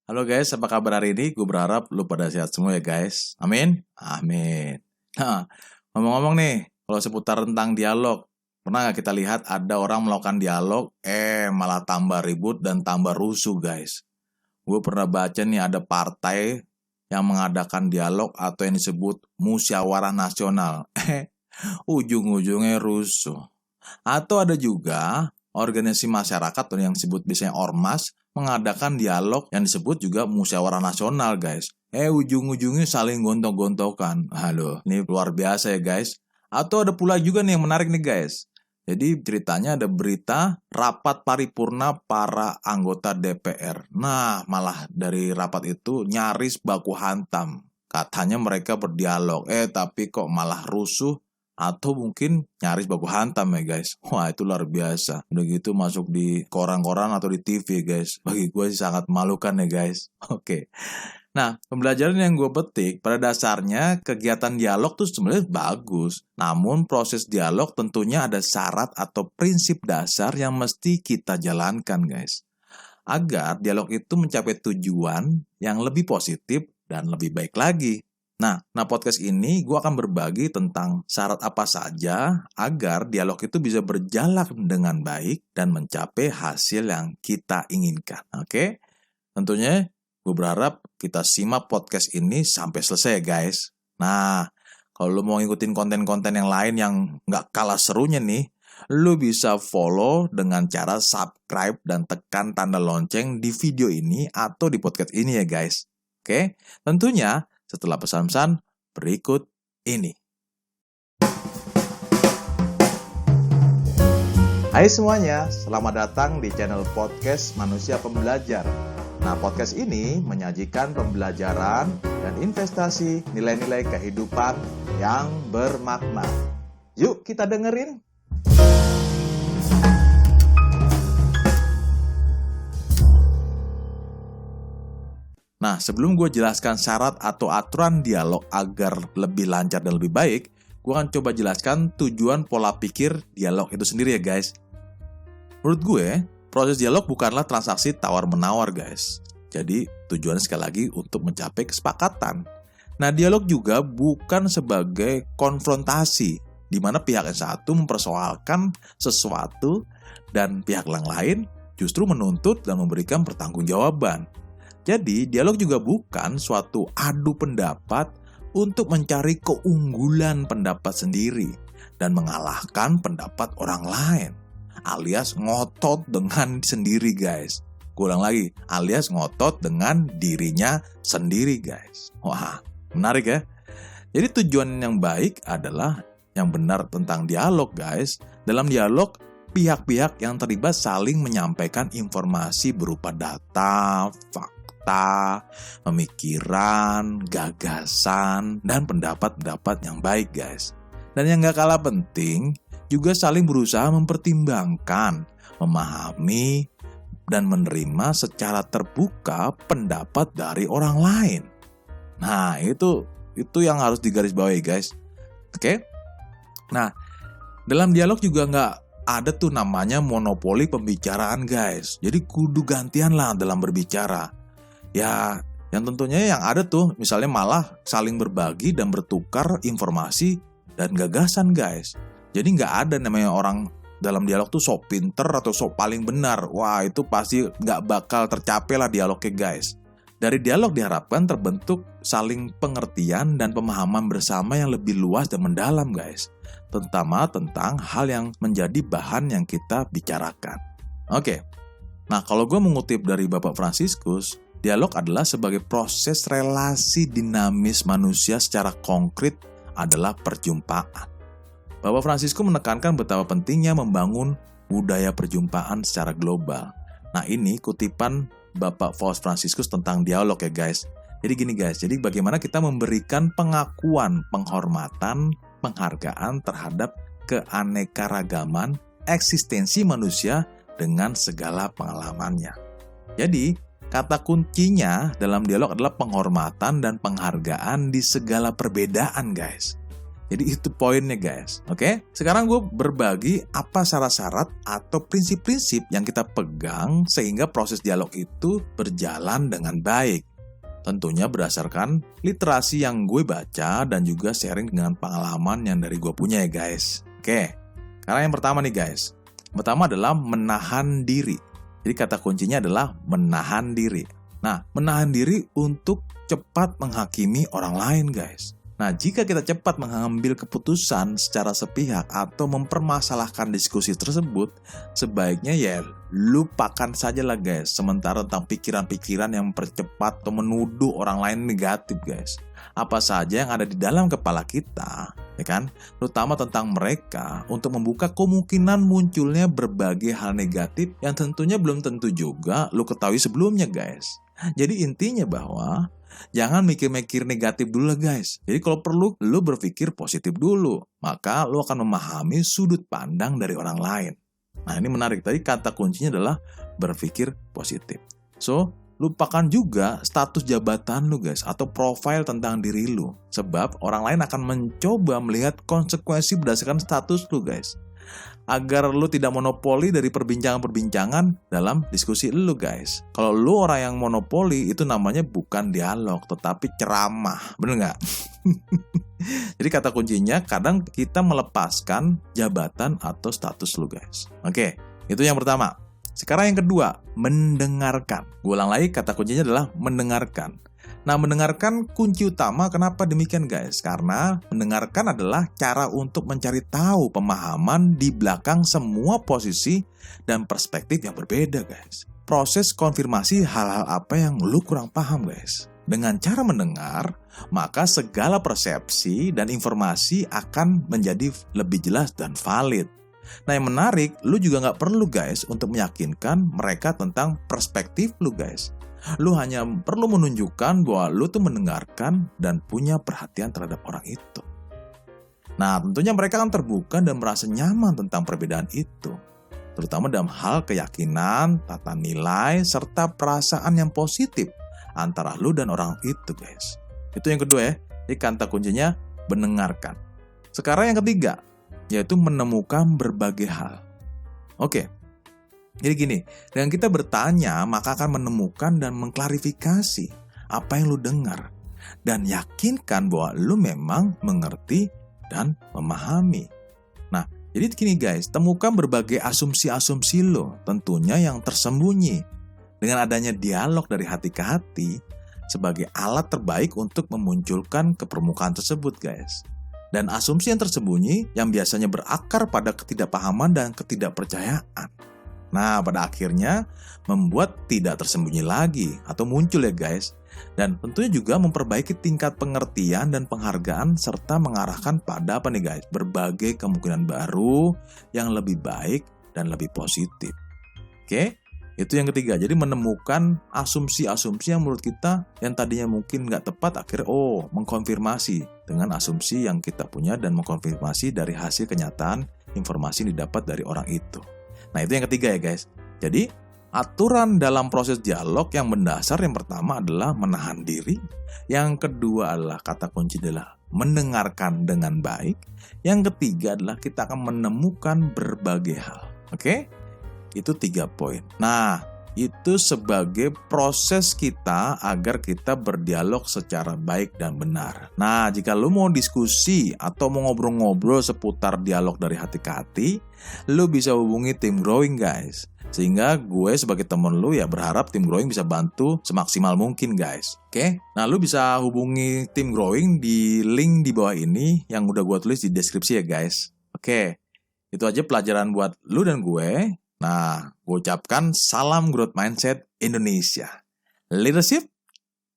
Halo guys, apa kabar hari ini? Gue berharap lu pada sehat semua ya guys. Amin? Amin. Nah, ngomong-ngomong nih, kalau seputar tentang dialog, pernah nggak kita lihat ada orang melakukan dialog, malah tambah ribut dan tambah rusuh guys. Gue pernah baca nih ada partai yang mengadakan dialog atau yang disebut musyawarah nasional. Ujung-ujungnya rusuh. Atau ada juga organisasi masyarakat atau yang disebut biasanya ormas mengadakan dialog yang disebut juga musyawarah nasional guys. Ujung-ujungnya saling gontok-gontokan. Aduh, ini luar biasa ya guys. Atau ada pula juga nih yang menarik nih guys. Jadi ceritanya ada berita rapat paripurna para anggota DPR. Nah, malah dari rapat itu nyaris baku hantam. Katanya mereka berdialog, tapi kok malah rusuh atau mungkin nyaris baku hantam ya guys. Wah, itu luar biasa. Udah gitu masuk di koran-koran atau di TV guys. Bagi gue sih sangat memalukan ya guys. Oke. Nah, pembelajaran yang gue petik pada dasarnya kegiatan dialog tuh sebenarnya bagus. Namun proses dialog tentunya ada syarat atau prinsip dasar yang mesti kita jalankan guys. Agar dialog itu mencapai tujuan yang lebih positif dan lebih baik lagi. Nah, podcast ini gue akan berbagi tentang syarat apa saja agar dialog itu bisa berjalan dengan baik dan mencapai hasil yang kita inginkan. Oke? Tentunya gue berharap kita simak podcast ini sampai selesai guys. Nah, kalau lo mau ngikutin konten-konten yang lain yang nggak kalah serunya nih, lo bisa follow dengan cara subscribe dan tekan tanda lonceng di video ini atau di podcast ini ya guys. Oke? Tentunya setelah pesan-pesan berikut ini. Hai semuanya, selamat datang di channel podcast Manusia Pembelajar. Nah, podcast ini menyajikan pembelajaran dan investasi nilai-nilai kehidupan yang bermakna. Yuk kita dengerin. Nah, sebelum gue jelaskan syarat atau aturan dialog agar lebih lancar dan lebih baik, gue akan coba jelaskan tujuan pola pikir dialog itu sendiri ya guys. Menurut gue, proses dialog bukanlah transaksi tawar-menawar guys. Jadi, tujuannya sekali lagi untuk mencapai kesepakatan. Nah, dialog juga bukan sebagai konfrontasi, di mana pihak yang satu mempersoalkan sesuatu dan pihak yang lain justru menuntut dan memberikan pertanggungjawaban. Jadi, dialog juga bukan suatu adu pendapat untuk mencari keunggulan pendapat sendiri dan mengalahkan pendapat orang lain, alias ngotot dengan sendiri guys. Gue ulang lagi, alias ngotot dengan dirinya sendiri guys. Wah, menarik ya. Jadi tujuan yang baik adalah yang benar tentang dialog guys. Dalam dialog, pihak-pihak yang terlibat saling menyampaikan informasi berupa data, fakta, pemikiran, gagasan, dan pendapat-pendapat yang baik guys. Dan yang gak kalah penting, juga saling berusaha mempertimbangkan, memahami, dan menerima secara terbuka pendapat dari orang lain. Nah, itu yang harus digarisbawahi guys. Oke? Nah, dalam dialog juga gak ada tuh namanya monopoli pembicaraan guys. Jadi kudu gantian lah dalam berbicara. Ya, yang tentunya yang ada tuh misalnya malah saling berbagi dan bertukar informasi dan gagasan guys. Jadi nggak ada namanya orang dalam dialog tuh sok pinter atau sok paling benar. Wah, itu pasti nggak bakal tercapai lah dialognya guys. Dari dialog diharapkan terbentuk saling pengertian dan pemahaman bersama yang lebih luas dan mendalam guys. Terutama tentang hal yang menjadi bahan yang kita bicarakan. Oke, nah kalau gue mengutip dari Bapak Fransiskus, dialog adalah sebagai proses relasi dinamis manusia secara konkret adalah perjumpaan. Bapak Fransiskus menekankan betapa pentingnya membangun budaya perjumpaan secara global. Nah, ini kutipan Bapak Paus Fransiskus tentang dialog ya guys. Jadi gini guys, jadi bagaimana kita memberikan pengakuan, penghormatan, penghargaan terhadap keanekaragaman eksistensi manusia dengan segala pengalamannya. Jadi, kata kuncinya dalam dialog adalah penghormatan dan penghargaan di segala perbedaan guys. Jadi itu poinnya guys. Oke? Sekarang gue berbagi apa syarat-syarat atau prinsip-prinsip yang kita pegang sehingga proses dialog itu berjalan dengan baik. Tentunya berdasarkan literasi yang gue baca dan juga sharing dengan pengalaman yang dari gue punya ya guys. Oke, karena yang pertama nih guys. Pertama adalah menahan diri. Jadi kata kuncinya adalah menahan diri. Nah, menahan diri untuk cepat menghakimi orang lain guys. Nah, jika kita cepat mengambil keputusan secara sepihak atau mempermasalahkan diskusi tersebut, sebaiknya ya lupakan saja lah guys. Sementara tentang pikiran-pikiran yang mempercepat atau menuduh orang lain negatif guys. Apa saja yang ada di dalam kepala kita, ya kan? Terutama tentang mereka untuk membuka kemungkinan munculnya berbagai hal negatif yang tentunya belum tentu juga lu ketahui sebelumnya guys. Jadi intinya bahwa jangan mikir-mikir negatif dulu lah guys. Jadi kalau perlu, lu berpikir positif dulu. Maka lu akan memahami sudut pandang dari orang lain. Nah ini menarik. Tadi kata kuncinya adalah berpikir positif. So, lupakan juga status jabatan lu guys. Atau profil tentang diri lu. Sebab orang lain akan mencoba melihat konsekuensi berdasarkan status lu guys. Agar lu tidak monopoli dari perbincangan-perbincangan dalam diskusi lu guys. Kalau lu orang yang monopoli itu namanya bukan dialog tetapi ceramah, bener nggak? Jadi kata kuncinya kadang kita melepaskan jabatan atau status lu guys. Oke, itu yang pertama. Sekarang yang kedua, mendengarkan. Gue ulang lagi, kata kuncinya adalah mendengarkan. Nah, mendengarkan kunci utama. Kenapa demikian guys? Karena mendengarkan adalah cara untuk mencari tahu pemahaman di belakang semua posisi dan perspektif yang berbeda guys. Proses konfirmasi hal-hal apa yang lu kurang paham guys. Dengan cara mendengar, maka segala persepsi dan informasi akan menjadi lebih jelas dan valid. Nah yang menarik, lu juga gak perlu guys untuk meyakinkan mereka tentang perspektif lu guys. Lu hanya perlu menunjukkan bahwa lu tuh mendengarkan dan punya perhatian terhadap orang itu. Nah tentunya mereka akan terbuka dan merasa nyaman tentang perbedaan itu. Terutama dalam hal keyakinan, tata nilai, serta perasaan yang positif antara lu dan orang itu guys. Itu yang kedua ya. Jadi kata kuncinya mendengarkan. Sekarang yang ketiga, yaitu menemukan berbagai hal. Oke. Jadi gini, dengan kita bertanya, maka akan menemukan dan mengklarifikasi apa yang lu dengar. Dan yakinkan bahwa lu memang mengerti dan memahami. Nah, jadi gini guys, temukan berbagai asumsi-asumsi lu, tentunya yang tersembunyi. Dengan adanya dialog dari hati ke hati, sebagai alat terbaik untuk memunculkan ke permukaan tersebut guys. Dan asumsi yang tersembunyi yang biasanya berakar pada ketidakpahaman dan ketidakpercayaan. Nah, pada akhirnya membuat tidak tersembunyi lagi atau muncul ya guys. Dan tentunya juga memperbaiki tingkat pengertian dan penghargaan serta mengarahkan pada apa nih guys? Berbagai kemungkinan baru yang lebih baik dan lebih positif. Oke, itu yang ketiga. Jadi menemukan asumsi-asumsi yang menurut kita yang tadinya mungkin nggak tepat, akhirnya mengkonfirmasi dengan asumsi yang kita punya dan mengkonfirmasi dari hasil kenyataan informasi yang didapat dari orang itu. Nah itu yang ketiga ya guys. Jadi aturan dalam proses dialog yang mendasar yang pertama adalah menahan diri. Yang kedua adalah kata kunci adalah mendengarkan dengan baik. Yang ketiga adalah kita akan menemukan berbagai hal. Oke? Itu 3 poin. Nah itu sebagai proses kita agar kita berdialog secara baik dan benar. Nah, jika lu mau diskusi atau mau ngobrol-ngobrol seputar dialog dari hati ke hati, lu bisa hubungi tim growing guys. Sehingga gue sebagai temen lu ya berharap tim growing bisa bantu semaksimal mungkin guys. Oke? Nah, lu bisa hubungi tim growing di link di bawah ini yang udah gue tulis di deskripsi ya guys. Oke, itu aja pelajaran buat lu dan gue. Nah, gue ucapkan salam growth mindset Indonesia. Leadership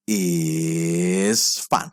is fun.